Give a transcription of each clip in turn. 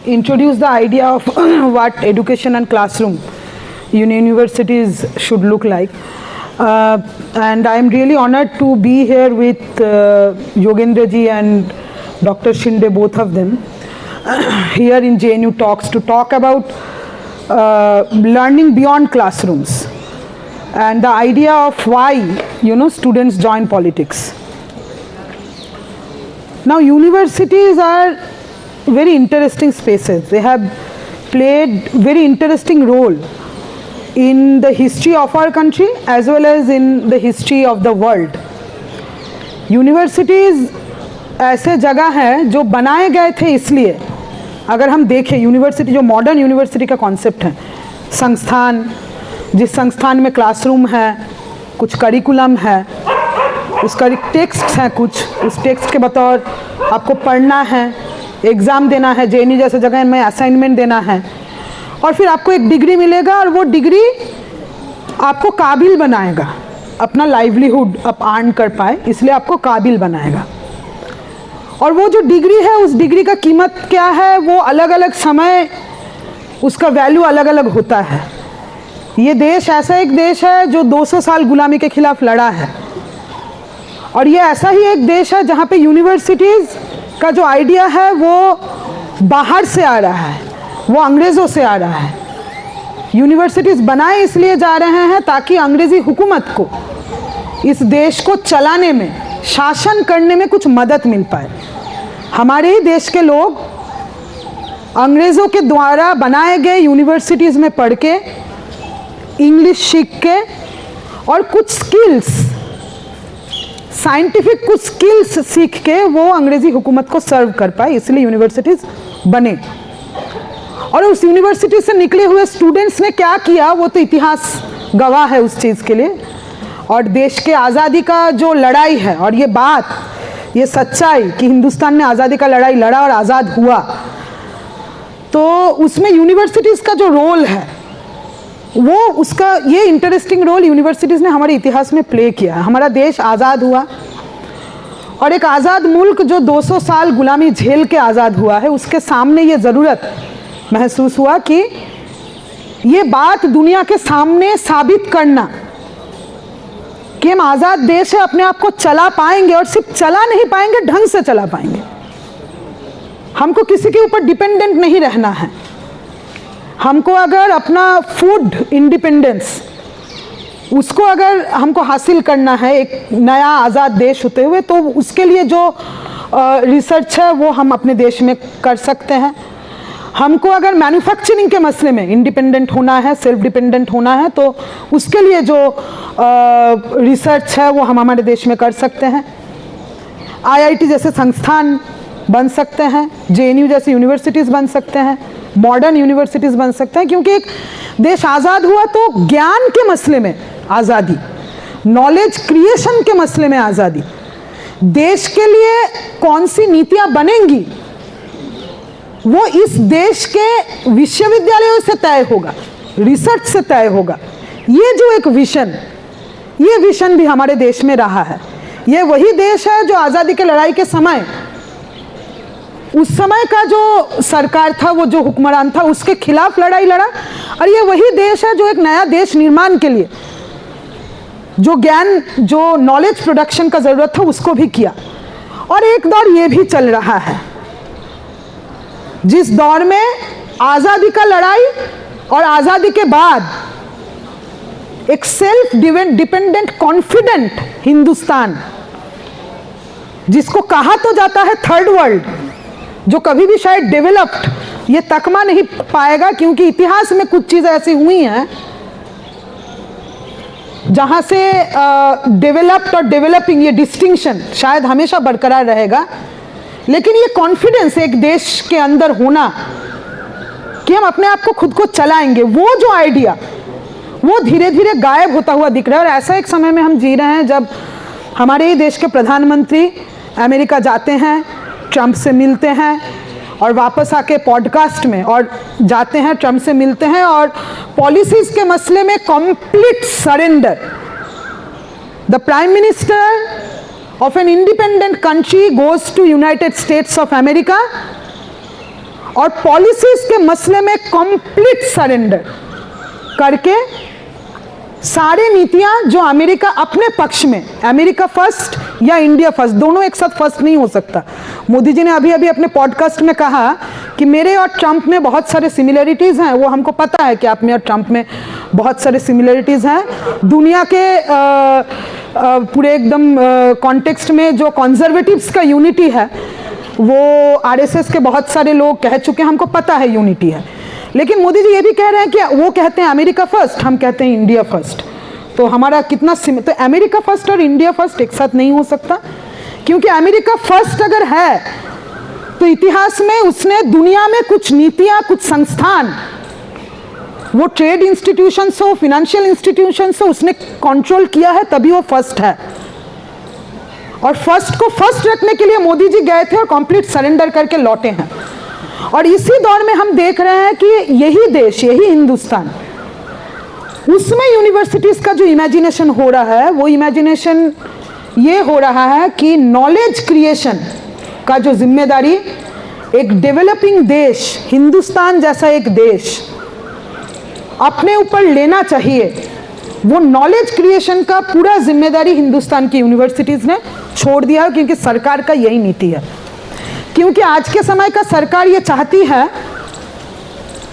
introduce the idea of what education and classroom in universities should look like. And I am really honored to be here with Yogendra ji and Dr. Shinde, both of them, here in JNU Talks to talk about learning beyond classrooms and the idea of why, students join politics. Now, universities are very interesting spaces. They have played very interesting role in the history of our country as well as in the history of the world. Universities ऐसे जगह हैं जो बनाए गए थे इसलिए, अगर हम देखें यूनिवर्सिटी, जो मॉडर्न यूनिवर्सिटी का कॉन्सेप्ट है, संस्थान, जिस संस्थान में क्लासरूम है, कुछ करिकुलम है, उसका टेक्स्ट है, कुछ उस टेक्स्ट के बतौर आपको पढ़ना है, एग्ज़ाम देना है, जेएनयू जैसे जगह में असाइनमेंट देना है, और फिर आपको एक डिग्री मिलेगा और वो डिग्री आपको काबिल बनाएगा, अपना लाइवलीहुड आप अर्न कर पाए, इसलिए आपको काबिल बनाएगा। और वो जो डिग्री है, उस डिग्री का कीमत क्या है, वो अलग अलग समय उसका वैल्यू अलग अलग होता है। ये देश ऐसा एक देश है जो 200 साल गुलामी के खिलाफ लड़ा है, और ये ऐसा ही एक देश है जहाँ पे यूनिवर्सिटीज़ का जो आइडिया है वो बाहर से आ रहा है, वो अंग्रेज़ों से आ रहा है। यूनिवर्सिटीज़ बनाए इसलिए जा रहे हैं ताकि अंग्रेज़ी हुकूमत को इस देश को चलाने में, शासन करने में कुछ मदद मिल पाए। हमारे ही देश के लोग अंग्रेज़ों के द्वारा बनाए गए यूनिवर्सिटीज़ में पढ़ के, इंग्लिश सीख के और कुछ स्किल्स, साइंटिफिक कुछ स्किल्स सीख के वो अंग्रेज़ी हुकूमत को सर्व कर पाए, इसलिए यूनिवर्सिटीज़ बने। और उस यूनिवर्सिटी से निकले हुए स्टूडेंट्स ने क्या किया, वो तो इतिहास गवाह है उस चीज़ के लिए। और देश के आज़ादी का जो लड़ाई है, और ये बात, ये सच्चाई कि हिंदुस्तान ने आज़ादी का लड़ाई लड़ा और आज़ाद हुआ, तो उसमें यूनिवर्सिटीज़ का जो रोल है, वो उसका ये इंटरेस्टिंग रोल यूनिवर्सिटीज़ ने हमारे इतिहास में प्ले किया। हमारा देश आज़ाद हुआ, और एक आज़ाद मुल्क जो 200 साल गुलामी झेल के आज़ाद हुआ है, उसके सामने ये ज़रूरत महसूस हुआ कि ये बात दुनिया के सामने साबित करना कि हम आज़ाद देश है, अपने आप को चला पाएंगे, और सिर्फ चला नहीं पाएंगे, ढंग से चला पाएंगे। हमको किसी के ऊपर डिपेंडेंट नहीं रहना है। हमको अगर अपना फूड इंडिपेंडेंस, उसको अगर हमको हासिल करना है एक नया आज़ाद देश होते हुए, तो उसके लिए जो रिसर्च है वो हम अपने देश में कर सकते हैं। हमको अगर मैन्युफैक्चरिंग के मसले में इंडिपेंडेंट होना है, सेल्फ डिपेंडेंट होना है, तो उसके लिए जो रिसर्च है वो हम हमारे देश में कर सकते हैं। आईआईटी जैसे संस्थान बन सकते हैं, जेएनयू जैसे यूनिवर्सिटीज़ बन सकते हैं, मॉडर्न यूनिवर्सिटीज़ बन सकते हैं, क्योंकि एक देश आज़ाद हुआ तो ज्ञान के मसले में आज़ादी, नॉलेज क्रिएशन के मसले में आज़ादी, देश के लिए कौन सी नीतियाँ बनेंगी वो इस देश के विश्वविद्यालयों से तय होगा, रिसर्च से तय होगा। ये जो एक विजन, ये विजन भी हमारे देश में रहा है। ये वही देश है जो आज़ादी के लड़ाई के समय, उस समय का जो सरकार था, वो जो हुक्मरान था, उसके खिलाफ लड़ाई लड़ा, और ये वही देश है जो एक नया देश निर्माण के लिए जो ज्ञान, जो नॉलेज प्रोडक्शन का ज़रूरत था, उसको भी किया। और एक दौर ये भी चल रहा है जिस दौर में आज़ादी का लड़ाई और आज़ादी के बाद एक सेल्फ डिपेंडेंट कॉन्फिडेंट हिंदुस्तान, जिसको कहा तो जाता है थर्ड वर्ल्ड, जो कभी भी शायद डेवलप्ड ये तकमा नहीं पाएगा, क्योंकि इतिहास में कुछ चीज़ें ऐसी हुई हैं जहाँ से डेवलप्ड और डेवलपिंग ये डिस्टिंक्शन शायद हमेशा बरकरार रहेगा। लेकिन ये कॉन्फिडेंस एक देश के अंदर होना कि हम अपने आप को खुद को चलाएंगे, वो जो आइडिया, वो धीरे धीरे गायब होता हुआ दिख रहा है। और ऐसा एक समय में हम जी रहे हैं जब हमारे ही देश के प्रधानमंत्री अमेरिका जाते हैं, ट्रंप से मिलते हैं, और वापस आके पॉडकास्ट में और जाते हैं, ट्रंप से मिलते हैं, और पॉलिसीज़ के मसले में complete surrender. The prime minister of an independent country goes to United States of America और पॉलिसीज के मसले में कंप्लीट सरेंडर करके सारे नीतियां जो अमेरिका अपने पक्ष में, अमेरिका फर्स्ट या इंडिया फर्स्ट, दोनों एक साथ फर्स्ट नहीं हो सकता। मोदी जी ने अभी अभी अपने पॉडकास्ट में कहा कि मेरे और ट्रंप में बहुत सारे सिमिलरिटीज हैं। वो हमको पता है कि आप में और ट्रंप में बहुत सारे सिमिलरिटीज हैं। दुनिया के पूरे एकदम कॉन्टेक्स्ट में जो कॉन्जर्वेटिव्स का यूनिटी है वो आरएसएस के बहुत सारे लोग कह चुके हैं, हमको पता है यूनिटी है। लेकिन मोदी जी ये भी कह रहे हैं कि वो कहते हैं अमेरिका फर्स्ट, हम कहते हैं इंडिया फर्स्ट। तो हमारा कितना तो अमेरिका फर्स्ट और इंडिया फर्स्ट एक साथ नहीं हो सकता, क्योंकि अमेरिका फर्स्ट अगर है तो इतिहास में उसने दुनिया में कुछ नीतियां, कुछ संस्थान, वो ट्रेड इंस्टीट्यूशंस हो, फाइनेंशियल इंस्टीट्यूशंस हो, उसने कंट्रोल किया है, तभी वो फर्स्ट है। और फर्स्ट को फर्स्ट रखने के लिए मोदी जी गए थे और कंप्लीट सरेंडर करके लौटे हैं। और इसी दौर में हम देख रहे हैं कि यही देश, यही हिंदुस्तान, उसमें यूनिवर्सिटीज का जो इमेजिनेशन हो रहा है वो इमेजिनेशन ये हो रहा है कि नॉलेज क्रिएशन का जो जिम्मेदारी एक डेवलपिंग देश, हिंदुस्तान जैसा एक देश अपने ऊपर लेना चाहिए, वो नॉलेज क्रिएशन का पूरा जिम्मेदारी हिंदुस्तान की यूनिवर्सिटीज ने छोड़ दिया, क्योंकि सरकार का यही नीति है। क्योंकि आज के समय का सरकार ये चाहती है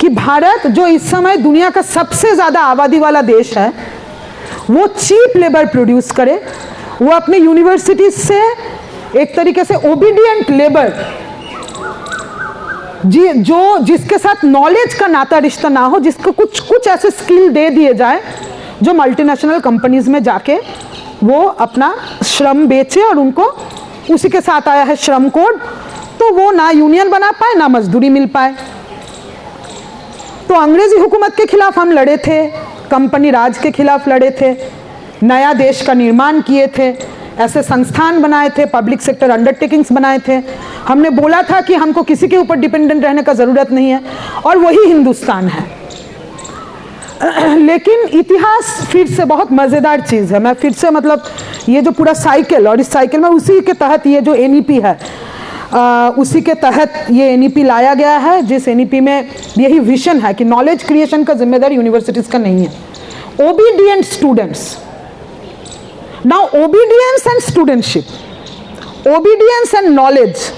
कि भारत, जो इस समय दुनिया का सबसे ज्यादा आबादी वाला देश है, वो चीप लेबर प्रोड्यूस करे, वो अपने यूनिवर्सिटीज से एक तरीके से ओबीडियंट लेबर, जिसके साथ नॉलेज का नाता रिश्ता ना हो, जिसको कुछ ऐसे स्किल दे दिए जाए जो मल्टीनेशनल कंपनीज में जाके वो अपना श्रम बेचे और उनको उसी के साथ आया है श्रम कोड, तो वो ना यूनियन बना पाए ना मजदूरी मिल पाए। तो अंग्रेजी हुकूमत के खिलाफ हम लड़े थे, कंपनी राज के खिलाफ लड़े थे, नया देश का निर्माण किए थे, ऐसे संस्थान बनाए थे, पब्लिक सेक्टर अंडरटेकिंग्स बनाए थे। हमने बोला था कि हमको किसी के ऊपर डिपेंडेंट रहने का जरूरत नहीं है, और वही हिंदुस्तान है। लेकिन इतिहास फिर से बहुत मजेदार चीज है। मैं फिर से मतलब ये जो पूरा साइकिल, और इस साइकिल में उसी के तहत ये जो एनईपी है, उसी के तहत ये एनईपी लाया गया है, जिस एनईपी में यही विजन है कि नॉलेज क्रिएशन का जिम्मेदारी यूनिवर्सिटीज का नहीं है। Obedient students, now obedience and studentship, obedience and knowledge,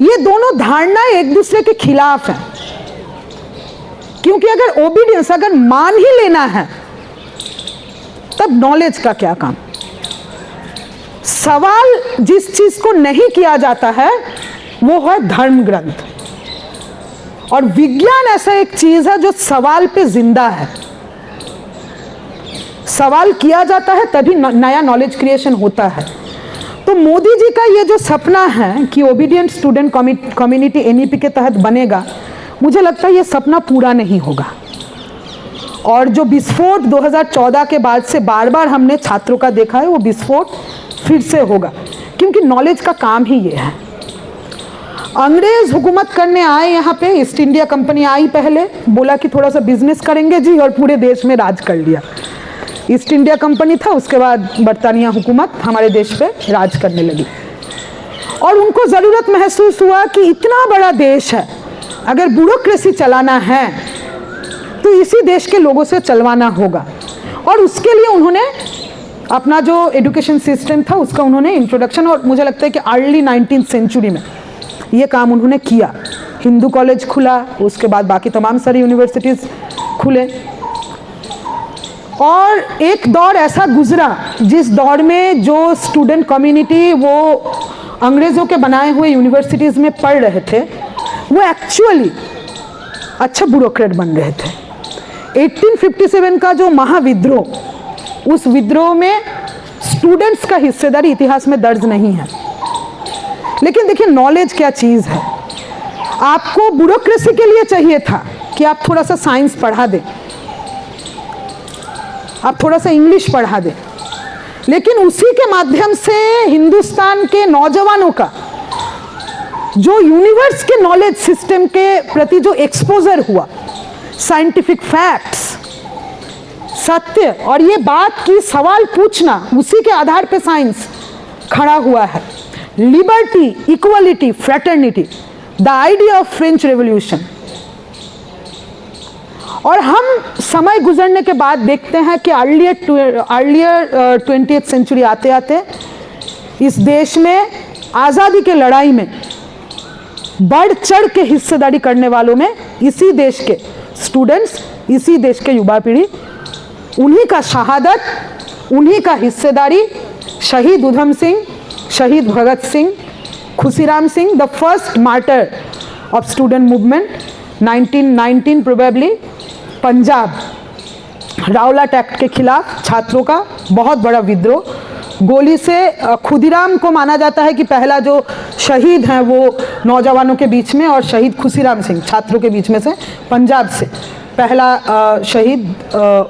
ये दोनों धारणा एक दूसरे के खिलाफ हैं। क्योंकि अगर ओबीडियंस, अगर मान ही लेना है, तब नॉलेज का क्या काम। सवाल जिस चीज को नहीं किया जाता है वो है धर्म ग्रंथ, और विज्ञान ऐसा एक चीज है जो सवाल पे जिंदा है। सवाल किया जाता है तभी नया नॉलेज क्रिएशन होता है। तो मोदी जी का ये जो सपना है कि ओबीडियंट स्टूडेंट कम्युनिटी एनईपी के तहत बनेगा, मुझे लगता है ये सपना पूरा नहीं होगा। और जो विस्फोट 2014 के बाद से बार बार हमने छात्रों का देखा है, वो विस्फोट फिर से होगा, क्योंकि नॉलेज का काम ही ये है। अंग्रेज हुकूमत करने आए यहाँ पे, ईस्ट इंडिया कंपनी आई पहले, बोला कि थोड़ा सा बिजनेस करेंगे जी, और पूरे देश में राज कर लिया। ईस्ट इंडिया कंपनी था, उसके बाद बरतानिया हुकूमत हमारे देश पे राज करने लगी, और उनको ज़रूरत महसूस हुआ कि इतना बड़ा देश है, अगर ब्यूरोक्रेसी चलाना है तो इसी देश के लोगों से चलवाना होगा। और उसके लिए उन्होंने अपना जो एजुकेशन सिस्टम था उसका उन्होंने इंट्रोडक्शन, और मुझे लगता है कि अर्ली 19th सेंचुरी में ये काम उन्होंने किया। हिंदू कॉलेज खुला, उसके बाद बाकी तमाम सारी यूनिवर्सिटीज़ खुले, और एक दौर ऐसा गुजरा जिस दौर में जो स्टूडेंट कम्युनिटी वो अंग्रेज़ों के बनाए हुए यूनिवर्सिटीज़ में पढ़ रहे थे, वो एक्चुअली अच्छा ब्यूरोक्रेट बन रहे थे। 1857 का जो महाविद्रोह, उस विद्रोह में स्टूडेंट्स का हिस्सेदारी इतिहास में दर्ज नहीं है। लेकिन देखिए नॉलेज क्या चीज़ है। आपको ब्यूरोक्रेसी के लिए चाहिए था कि आप थोड़ा सा साइंस पढ़ा दें, आप थोड़ा सा इंग्लिश पढ़ा दें, लेकिन उसी के माध्यम से हिंदुस्तान के नौजवानों का जो यूनिवर्स के नॉलेज सिस्टम के प्रति जो एक्सपोजर हुआ, साइंटिफिक फैक्ट्स, सत्य, और ये बात की सवाल पूछना, उसी के आधार पे साइंस खड़ा हुआ है। Liberty, equality, fraternity, the idea of French revolution. और हम समय गुजरने के बाद देखते हैं कि अर्लियर 20th सेंचुरी आते आते इस देश में आज़ादी के लड़ाई में बढ़ चढ़ के हिस्सेदारी करने वालों में इसी देश के स्टूडेंट्स, इसी देश के युवा पीढ़ी, उन्हीं का शहादत, उन्हीं का हिस्सेदारी, शहीद उधम सिंह, शहीद Bhagat Singh, Khushiram Singh, the first martyr of student movement 1919 probably, Punjab Rowlatt Act के खिलाफ छात्रों का बहुत बड़ा विद्रोह, गोली से खुदीराम को माना जाता है कि पहला जो शहीद हैं वो नौजवानों के बीच में, और शहीद खुशीराम सिंह छात्रों के बीच में से पंजाब से पहला शहीद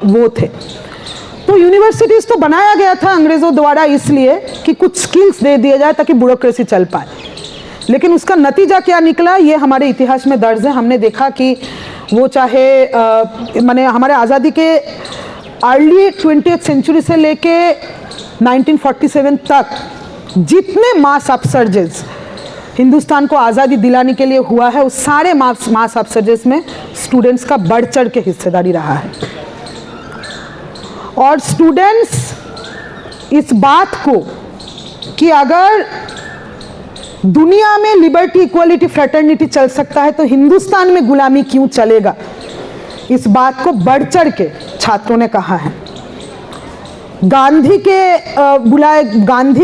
वो थे। तो यूनिवर्सिटीज़ तो बनाया गया था अंग्रेज़ों द्वारा इसलिए कि कुछ स्किल्स दे दिए जाए ताकि ब्यूरोक्रेसी चल पाए, लेकिन उसका नतीजा क्या निकला ये हमारे इतिहास में दर्ज है। हमने देखा कि वो चाहे माने हमारे आज़ादी के अर्ली 20th सेंचुरी से लेके 1947 तक जितने मास अपसर्जेस हिंदुस्तान को आज़ादी दिलाने के लिए हुआ है, उस सारे मास अपसर्जेस में स्टूडेंट्स का बढ़ चढ़ के हिस्सेदारी रहा है। और स्टूडेंट्स इस बात को कि अगर दुनिया में लिबर्टी, इक्वलिटी, फ्रेटर्निटी चल सकता है तो हिंदुस्तान में गुलामी क्यों चलेगा, इस बात को बढ़ चढ़ के छात्रों ने कहा है। गांधी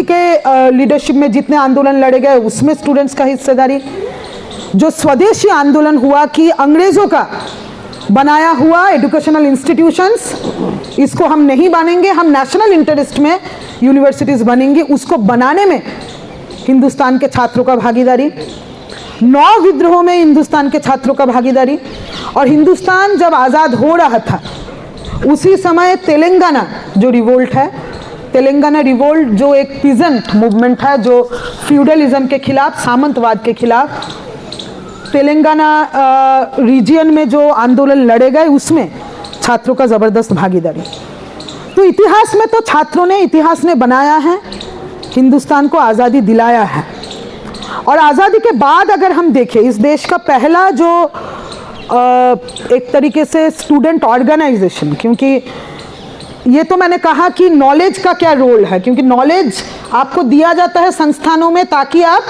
के लीडरशिप में जितने आंदोलन लड़े गए उसमें स्टूडेंट्स का हिस्सेदारी, जो स्वदेशी आंदोलन हुआ कि अंग्रेजों का बनाया हुआ एजुकेशनल इंस्टीट्यूशंस इसको हम नहीं बनेंगे, हम नेशनल इंटरेस्ट में यूनिवर्सिटीज़ बनेंगी, उसको बनाने में हिंदुस्तान के छात्रों का भागीदारी, 9 विद्रोहों में हिंदुस्तान के छात्रों का भागीदारी। और हिंदुस्तान जब आज़ाद हो रहा था उसी समय तेलंगाना जो रिवोल्ट है, तेलंगाना रिवोल्ट जो एक पीजेंट मूवमेंट है जो फ्यूडलिज्म के खिलाफ, सामंतवाद के खिलाफ तेलंगाना रीजियन में जो आंदोलन लड़े गए उसमें छात्रों का ज़बरदस्त भागीदारी। तो इतिहास में तो छात्रों ने, इतिहास ने बनाया है, हिंदुस्तान को आज़ादी दिलाया है। और आज़ादी के बाद अगर हम देखें इस देश का पहला जो एक तरीके से स्टूडेंट ऑर्गेनाइजेशन, क्योंकि ये तो मैंने कहा कि नॉलेज का क्या रोल है, क्योंकि नॉलेज आपको दिया जाता है संस्थानों में ताकि आप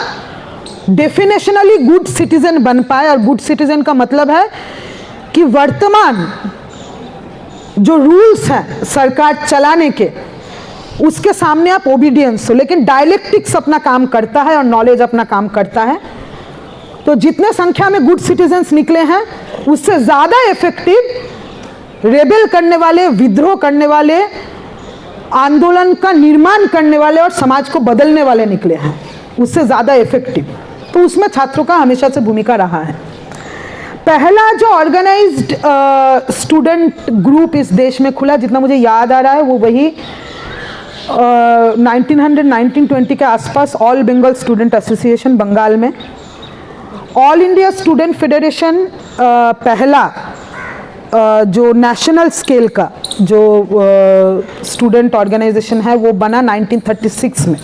डेफिनेशनली गुड सिटीजन बन पाए। और गुड सिटीजन का मतलब है कि वर्तमान जो रूल्स हैं सरकार चलाने के उसके सामने आप ओबीडियंस हो, लेकिन डायलेक्टिक्स अपना काम करता है और नॉलेज अपना काम करता है। तो जितने संख्या में गुड सिटीजन्स निकले हैं उससे ज़्यादा इफेक्टिव रेबेल करने वाले, विद्रोह करने वाले, आंदोलन का निर्माण करने वाले और समाज को बदलने वाले निकले हैं, उससे ज़्यादा इफेक्टिव। तो उसमें छात्रों का हमेशा से भूमिका रहा है। पहला जो ऑर्गेनाइज्ड स्टूडेंट ग्रुप इस देश में खुला, जितना मुझे याद आ रहा है, वो वही 1920 के आसपास all Bengal student association Bengal में, ऑल इंडिया स्टूडेंट फेडरेशन पहला जो नेशनल स्केल का जो स्टूडेंट ऑर्गेनाइजेशन है वो बना 1936 में।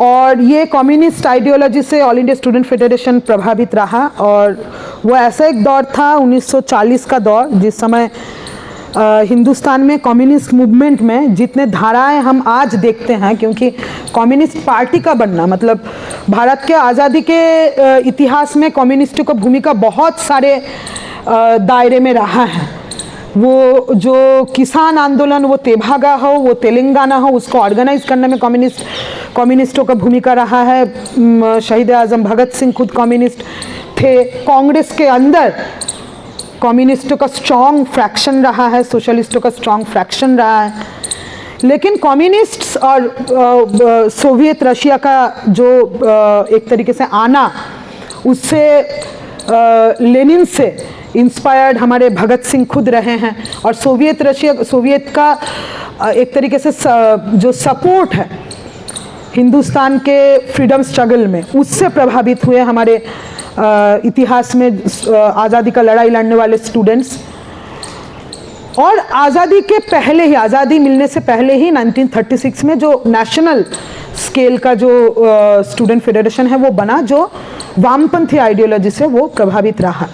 और ये कम्युनिस्ट आइडियोलॉजी से ऑल इंडिया स्टूडेंट फेडरेशन प्रभावित रहा। और वो ऐसा एक दौर था 1940 का दौर जिस समय हिंदुस्तान में कम्युनिस्ट मूवमेंट में जितने धाराएं हम आज देखते हैं, क्योंकि कम्युनिस्ट पार्टी का बनना मतलब भारत के आज़ादी के इतिहास में कम्युनिस्टों का भूमिका बहुत सारे दायरे में रहा है। वो जो किसान आंदोलन, वो तेभागा हो, वो तेलंगाना हो, उसको ऑर्गेनाइज करने में कम्युनिस्टों का भूमिका रहा है। शहीद आज़म भगत सिंह खुद कम्युनिस्ट थे। कांग्रेस के अंदर कम्युनिस्टों का स्ट्रॉन्ग फ्रैक्शन रहा है, सोशलिस्टों का स्ट्रॉन्ग फ्रैक्शन रहा है। लेकिन कम्युनिस्ट्स और सोवियत रशिया का जो एक तरीके से आना, उससे लेनिन से इंस्पायर्ड हमारे भगत सिंह खुद रहे हैं। और सोवियत का एक तरीके से जो सपोर्ट है हिंदुस्तान के फ्रीडम स्ट्रगल में, उससे प्रभावित हुए हमारे इतिहास में आज़ादी का लड़ाई लड़ने वाले स्टूडेंट्स। और आज़ादी के पहले ही, आज़ादी मिलने से पहले ही 1936 में जो नेशनल स्केल का जो स्टूडेंट फेडरेशन है वो बना, जो वामपंथी आइडियोलॉजी से वो प्रभावित रहा।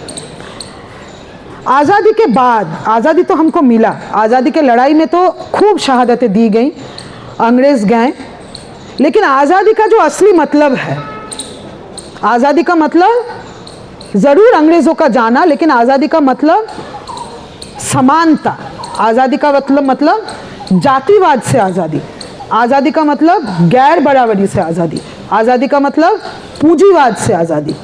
आज़ादी के बाद, आज़ादी तो हमको मिला, आज़ादी के लड़ाई में तो खूब शहादतें दी गई, अंग्रेज गए, लेकिन आज़ादी का जो असली मतलब है, आज़ादी का मतलब ज़रूर अंग्रेज़ों का जाना, लेकिन आज़ादी का मतलब समानता, आज़ादी का मतलब जातिवाद से आज़ादी, आज़ादी का मतलब गैर बराबरी से आज़ादी, आज़ादी का मतलब पूंजीवाद से आज़ादी,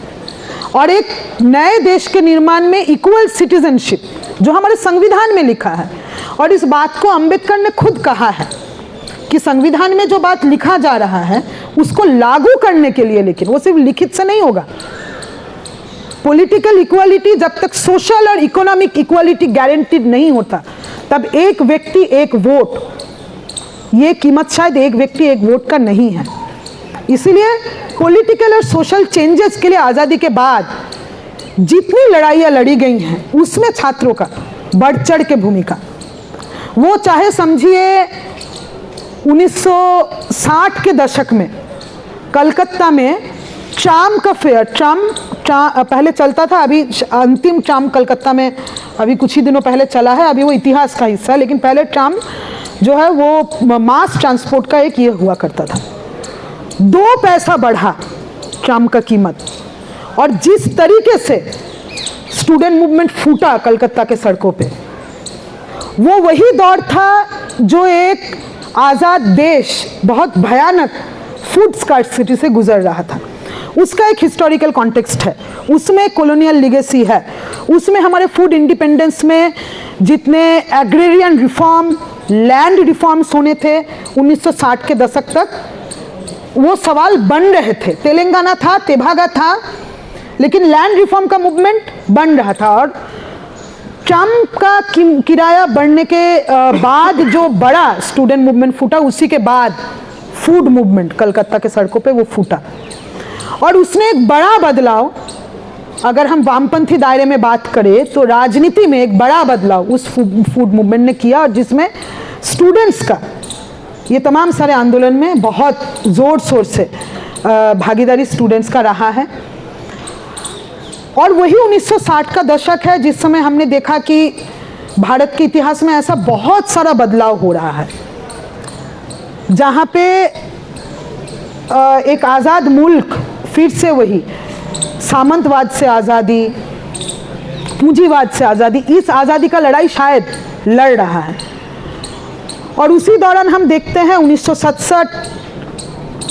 और एक नए देश के निर्माण में इक्वल सिटीजनशिप, जो हमारे संविधान में लिखा है। और इस बात को अंबेडकर ने खुद कहा है कि संविधान में जो बात लिखा जा रहा है उसको लागू करने के लिए, लेकिन वो सिर्फ लिखित से नहीं होगा। पॉलिटिकल इक्वालिटी, जब तक सोशल और इकोनॉमिक इक्वालिटी गारंटीड नहीं होता, तब एक व्यक्ति एक वोट, ये कीमत शायद एक व्यक्ति एक वोट का नहीं है। इसलिए पॉलिटिकल और सोशल चेंजेस के लिए आज़ादी के बाद जितनी लड़ाइयाँ लड़ी गई हैं उसमें छात्रों का बढ़ चढ़ के भूमिका, वो चाहे समझिए 1960 के दशक में कलकत्ता में ट्राम का फेयर, ट्राम पहले चलता था, अभी अंतिम ट्राम कलकत्ता में अभी कुछ ही दिनों पहले चला है, अभी वो इतिहास का हिस्सा है, लेकिन पहले ट्राम जो है वो मास ट्रांसपोर्ट का एक ये हुआ करता था। 2 पैसा बढ़ा ट्राम का कीमत, और जिस तरीके से स्टूडेंट मूवमेंट फूटा कलकत्ता के सड़कों पे, वो वही दौर था जो एक आज़ाद देश बहुत भयानक फूड स्कार्सिटी से गुजर रहा था। उसका एक हिस्टोरिकल कॉन्टेक्स्ट है, उसमें कॉलोनियल लिगेसी है, उसमें हमारे फूड इंडिपेंडेंस में जितने एग्रेरियन रिफॉर्म, लैंड रिफॉर्म्स होने थे 1960 के दशक तक, वो सवाल बन रहे थे। तेलंगाना था, तेभागा था, लेकिन लैंड रिफॉर्म का मूवमेंट बन रहा था। और ट्रम्प का किराया बढ़ने के बाद जो बड़ा स्टूडेंट मूवमेंट फूटा, उसी के बाद फूड मूवमेंट कलकत्ता के सड़कों पे वो फूटा, और उसने एक बड़ा बदलाव, अगर हम वामपंथी दायरे में बात करें तो राजनीति में एक बड़ा बदलाव उस फूड मूवमेंट ने किया, और जिसमें स्टूडेंट्स का ये तमाम सारे आंदोलन में बहुत ज़ोर शोर से भागीदारी स्टूडेंट्स का रहा है। और वही 1960 का दशक है जिस समय हमने देखा कि भारत के इतिहास में ऐसा बहुत सारा बदलाव हो रहा है, जहाँ पे एक आज़ाद मुल्क फिर से वही सामंतवाद से आज़ादी, पूंजीवाद से आज़ादी, इस आज़ादी का लड़ाई शायद लड़ रहा है। और उसी दौरान हम देखते हैं 1967,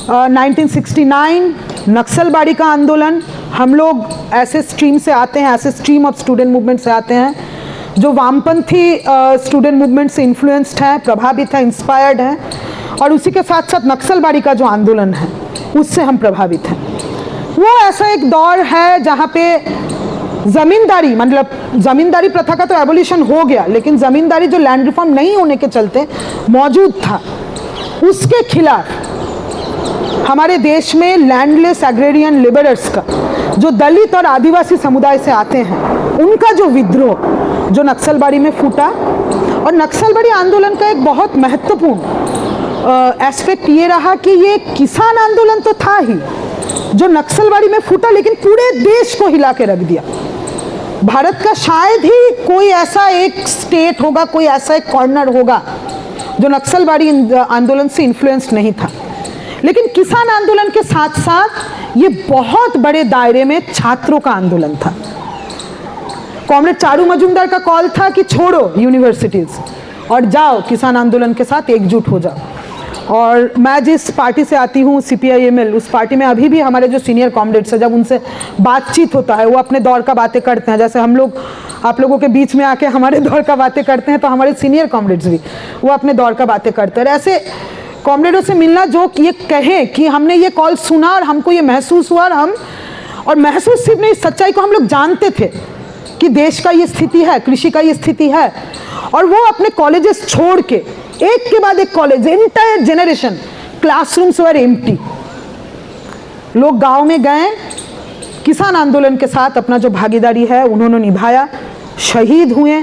1969 नक्सलबाड़ी का आंदोलन। हम लोग ऐसे स्ट्रीम से आते हैं, ऐसे स्ट्रीम ऑफ स्टूडेंट मूवमेंट से आते हैं जो वामपंथी स्टूडेंट मूवमेंट से इन्फ्लुएंस्ड है, प्रभावित है, इंस्पायर्ड है, और उसी के साथ साथ नक्सलबाड़ी का जो आंदोलन है उससे हम प्रभावित हैं। वो ऐसा एक दौर है जहाँ पे ज़मींदारी, मतलब ज़मींदारी प्रथा का तो एबोलिशन हो गया, लेकिन ज़मींदारी जो लैंड रिफॉर्म नहीं होने के चलते मौजूद था, उसके खिलाफ हमारे देश में लैंडलेस एग्रेरियन लिबरर्स का, जो दलित और आदिवासी समुदाय से आते हैं, उनका जो विद्रोह जो नक्सलबाड़ी में फूटा। और नक्सलबाड़ी आंदोलन का एक बहुत महत्वपूर्ण एस्पेक्ट ये रहा कि ये किसान आंदोलन तो था ही जो नक्सलबाड़ी में फूटा, लेकिन पूरे देश को हिला के रख दिया। भारत का शायद ही कोई ऐसा एक स्टेट होगा, कोई ऐसा एक कॉर्नर होगा जो नक्सलबाड़ी आंदोलन से इन्फ्लुएंस्ड नहीं था। लेकिन किसान आंदोलन के साथ साथ ये बहुत बड़े दायरे में छात्रों का आंदोलन था। कॉमरेड चारू मजूमदार का कॉल था कि छोड़ो यूनिवर्सिटीज और जाओ किसान आंदोलन के साथ एकजुट हो जाओ। और मैं जिस पार्टी से आती हूँ CPIML, उस पार्टी में अभी भी हमारे जो सीनियर कॉमरेड्स हैं, जब उनसे बातचीत होता है वो अपने दौर का बातें करते हैं। जैसे हम लोग आप लोगों के बीच में आके हमारे दौर का बातें करते हैं, तो हमारे सीनियर कॉमरेड्स भी वो अपने दौर का बातें करते हैं। ऐसे कॉमरेडों से मिलना जो ये कहें कि हमने ये कॉल सुना और हमको ये महसूस हुआ, और महसूस सिर्फ नहीं, सच्चाई को हम लोग जानते थे कि देश का ये स्थिति है, कृषि का ये स्थिति है, और वो अपने कॉलेजेस छोड़ के एक के बाद एक कॉलेज, एंटायर जेनरेशन, क्लासरूम्स वर एम्प्टी। लोग गांव में गए, किसान आंदोलन के साथ अपना जो भागीदारी है उन्होंने निभाया, शहीद हुए,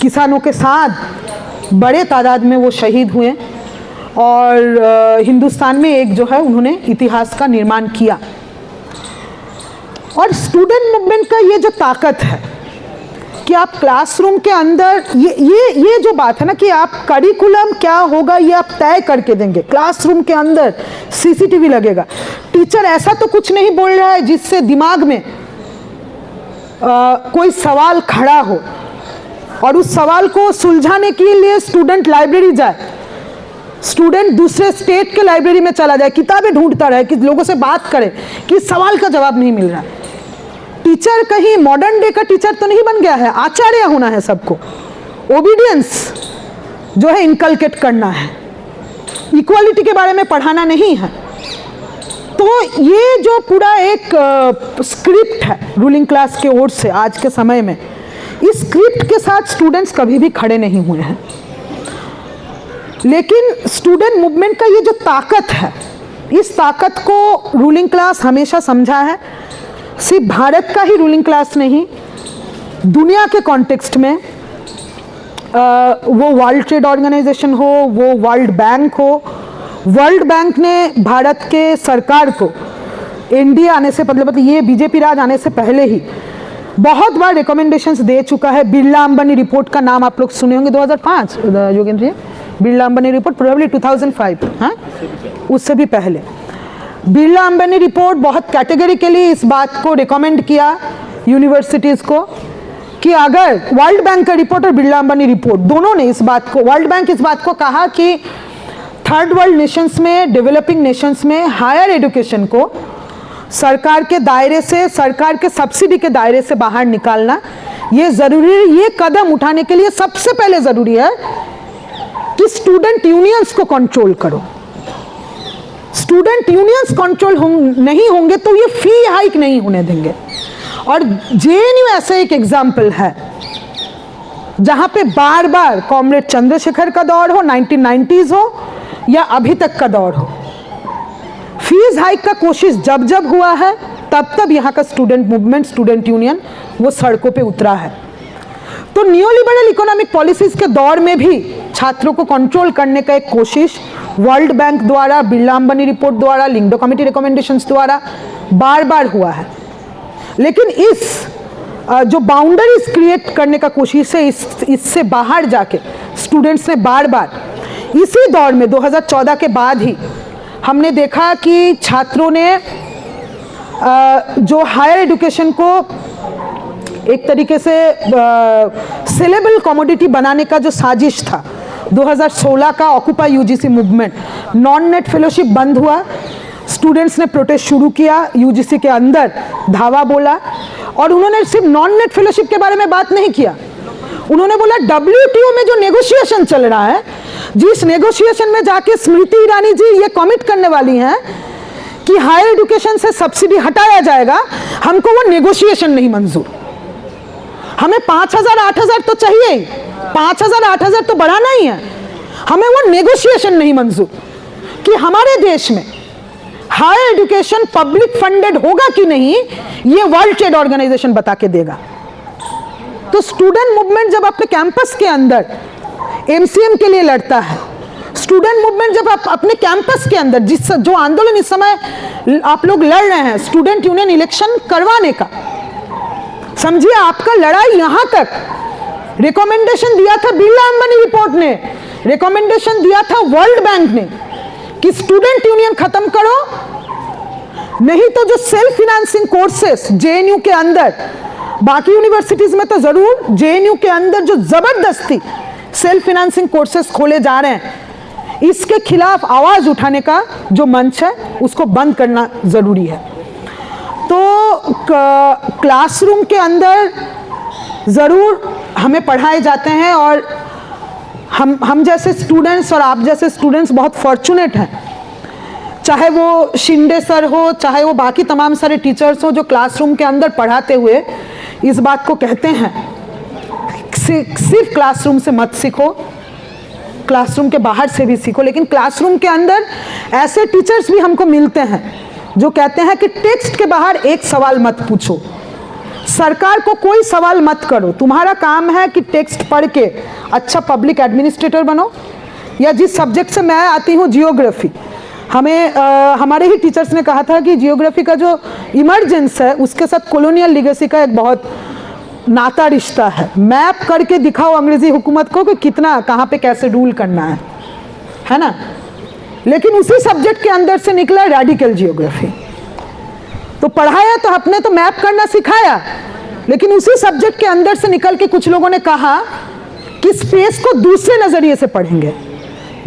किसानों के साथ बड़े तादाद में वो शहीद हुए। और हिंदुस्तान में एक जो है उन्होंने इतिहास का निर्माण किया। और स्टूडेंट मूवमेंट का ये जो ताकत है कि आप क्लासरूम के अंदर ये जो बात है ना कि आप करिकुलम क्या होगा ये आप तय करके देंगे। क्लासरूम के अंदर सीसीटीवी लगेगा, टीचर ऐसा तो कुछ नहीं बोल रहा है जिससे दिमाग में कोई सवाल खड़ा हो और उस सवाल को सुलझाने के लिए स्टूडेंट लाइब्रेरी जाए, स्टूडेंट दूसरे स्टेट के लाइब्रेरी में चला जाए, किताबें ढूंढता रहे, कि लोगों से बात करे कि सवाल का जवाब नहीं मिल रहा है। टीचर कहीं मॉडर्न डे का टीचर तो नहीं बन गया है, आचार्य होना है सबको, ओबीडियंस जो है इनकलकेट करना है, इक्वालिटी के बारे में पढ़ाना नहीं है। तो ये जो पूरा एक स्क्रिप्ट है रूलिंग क्लास के ओर से आज के समय में, इस स्क्रिप्ट के साथ स्टूडेंट्स कभी भी खड़े नहीं हुए हैं। लेकिन स्टूडेंट मूवमेंट का ये जो ताकत है, इस ताकत को रूलिंग क्लास हमेशा समझा है। सिर्फ भारत का ही रूलिंग क्लास नहीं, दुनिया के कॉन्टेक्स्ट में, वो वर्ल्ड ट्रेड ऑर्गेनाइजेशन हो, वो वर्ल्ड बैंक हो, वर्ल्ड बैंक ने भारत के सरकार को एनडीए आने से मतलब ये बीजेपी राज आने से पहले ही बहुत बार रिकमेंडेशंस दे चुका है। बिरला अंबानी रिपोर्ट का नाम आप लोग सुने होंगे, 2005 योगेंद्र जी, बिरला अंबानी रिपोर्ट प्रोबेबली 2005, हाँ उससे भी पहले बिरला अंबानी रिपोर्ट बहुत कैटेगरिकली इस बात को रिकमेंड किया यूनिवर्सिटीज़ को कि अगर वर्ल्ड बैंक का रिपोर्ट और बिरला अंबानी रिपोर्ट दोनों ने इस बात को, वर्ल्ड बैंक इस बात को कहा कि थर्ड वर्ल्ड नेशंस में, डेवलपिंग नेशंस में हायर एजुकेशन को सरकार के दायरे से, सरकार के सब्सिडी के दायरे से बाहर निकालना ये ज़रूरी है। ये कदम उठाने के लिए सबसे पहले ज़रूरी है कि स्टूडेंट यूनियंस को कंट्रोल करो। स्टूडेंट यूनियंस कंट्रोल नहीं होंगे तो ये फी हाइक नहीं होने देंगे। और जेएनयू ऐसा एक एग्जाम्पल है जहां पे बार बार कॉमरेड चंद्रशेखर का दौर हो, 1990s हो या अभी तक का दौर हो, फीस हाइक का कोशिश जब जब हुआ है तब तब यहाँ का स्टूडेंट मूवमेंट, स्टूडेंट यूनियन वो सड़कों पे उतरा है। तो न्यूलिबरल इकोनॉमिक पॉलिसीज के दौर में भी छात्रों को कंट्रोल करने का एक कोशिश वर्ल्ड बैंक द्वारा, बिरला अंबानी रिपोर्ट द्वारा, लिंगडो कमेटी रिकमेंडेशंस द्वारा बार बार हुआ है। लेकिन इस जो बाउंड्रीज क्रिएट करने का कोशिश है, इससे बाहर जाके स्टूडेंट्स ने बार बार इसी दौर में 2014 के बाद ही हमने देखा कि छात्रों ने जो हायर एजुकेशन को एक तरीके से सेलेबल कमोडिटी बनाने का जो साजिश था, 2016 का occupy UGC movement, non net fellowship बंद हुआ, स्टूडेंट्स ने प्रोटेस्ट शुरू किया, यूजीसी के अंदर धावा बोला और उन्होंने सिर्फ नॉन नेट फेलोशिप के बारे में बात नहीं किया, उन्होंने बोला डब्ल्यूटीओ में जो नेगोशिएशन चल रहा है, जिस नेगोशिएशन में जाके स्मृति ईरानी जी ये कमिट करने वाली हैं कि हायर एजुकेशन से सब्सिडी हटाया जाएगा, हमको वो नेगोशिएशन नहीं मंजूर। हमें 5,000 8,000 तो चाहिए ही, 5,000 8,000 तो बढ़ाना ही है, हमें वो नेगोशिएशन नहीं मंजूर कि हमारे देश में हायर एजुकेशन पब्लिक फंडेड होगा कि नहीं, ये वर्ल्ड ट्रेड ऑर्गेनाइजेशन बता के देगा। तो स्टूडेंट मूवमेंट जब अपने कैंपस के अंदर एमसीएम के लिए लड़ता है, स्टूडेंट मूवमेंट जब आप अपने कैंपस के अंदर जो आंदोलन इस समय आप लोग लड़ रहे हैं स्टूडेंट यूनियन इलेक्शन करवाने का, समझिए आपका लड़ाई यहां तक रिकमेंडेशन दिया था बिरला अंबानी रिपोर्ट ने, रिकमेंडेशन दिया था वर्ल्ड बैंक ने कि स्टूडेंट यूनियन खत्म करो, नहीं तो जो सेल्फ फाइनेंसिंग कोर्सेस जेएनयू के अंदर, बाकी यूनिवर्सिटीज में तो जरूर, जेएनयू के अंदर जो जबरदस्ती सेल्फ फाइनेंसिंग कोर्सेस खोले जा रहे हैं, इसके खिलाफ आवाज उठाने का जो मंच है उसको बंद करना जरूरी है। तो क्लासरूम के अंदर जरूर हमें पढ़ाए जाते हैं और हम जैसे स्टूडेंट्स और आप जैसे स्टूडेंट्स बहुत फॉर्चुनेट हैं, चाहे वो शिंदे सर हो, चाहे वो बाकी तमाम सारे टीचर्स हो जो क्लासरूम के अंदर पढ़ाते हुए इस बात को कहते हैं सिर्फ क्लासरूम से मत सीखो, क्लासरूम के बाहर से भी सीखो। लेकिन क्लासरूम के अंदर ऐसे टीचर्स भी हमको मिलते हैं जो कहते हैं कि टेक्स्ट के बाहर एक सवाल मत पूछो, सरकार को कोई सवाल मत करो, तुम्हारा काम है कि टेक्स्ट पढ़ के अच्छा पब्लिक एडमिनिस्ट्रेटर बनो या जिस सब्जेक्ट से मैं आती हूँ जियोग्राफी, हमें हमारे ही टीचर्स ने कहा था कि जियोग्राफी का जो इमर्जेंस है उसके साथ कॉलोनियल लीगेसी का एक बहुत नाता रिश्ता है। मैप करके दिखाओ अंग्रेजी हुकूमत को कि कितना कहाँ पे कैसे रूल करना है ना। लेकिन उसी सब्जेक्ट के अंदर से निकला रेडिकल जियोग्राफी। तो पढ़ाया तो आपने तो मैप करना सिखाया, लेकिन उसी सब्जेक्ट के अंदर से निकल के कुछ लोगों ने कहा कि स्पेस को दूसरे नजरिए से पढ़ेंगे,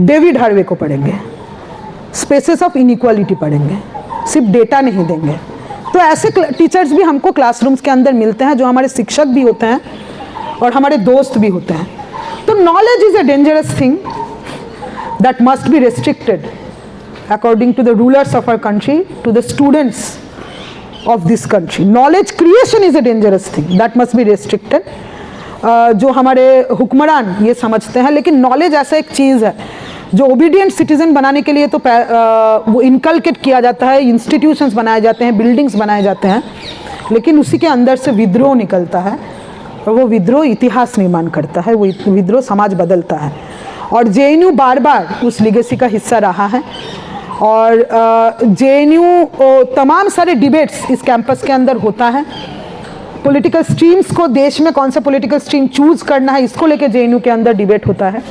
डेविड हार्वे को पढ़ेंगे, स्पेसेस ऑफ इनइक्वालिटी पढ़ेंगे, सिर्फ डेटा नहीं देंगे। तो ऐसे टीचर्स भी हमको क्लासरूम्स के अंदर मिलते हैं, जो हमारे शिक्षक भी होते हैं और हमारे दोस्त भी होते हैं। तो knowledge is a dangerous thing that must be restricted according to the rulers of our country to the students of this country. Knowledge creation is a dangerous thing that must be restricted. जो हमारे हुक्मरान ये समझते हैं, लेकिन knowledge ऐसा एक चीज़ है जो ओबीडियंट सिटीजन बनाने के लिए तो वो इनकलकेट किया जाता है, इंस्टीट्यूशंस बनाए जाते हैं, बिल्डिंग्स बनाए जाते हैं, लेकिन उसी के अंदर से विद्रोह निकलता है और वो विद्रोह इतिहास निर्माण करता है, वो विद्रोह समाज बदलता है। और जेएनयू बार बार उस लीगेसी का हिस्सा रहा है। और जेएनयू तमाम सारे डिबेट्स इस कैंपस के अंदर होता है। पॉलिटिकल स्ट्रीम्स को, देश में कौन सा पॉलिटिकल स्ट्रीम चूज करना है, इसको लेके जेएनयू के अंदर डिबेट होता है।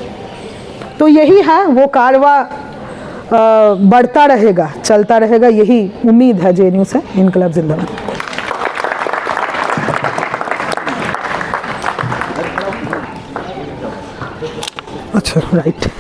तो यही है, वो कारवा बढ़ता रहेगा, चलता रहेगा, यही उम्मीद है जेएनयू से। इनकलाब जिंदाबाद। अच्छा, राइट।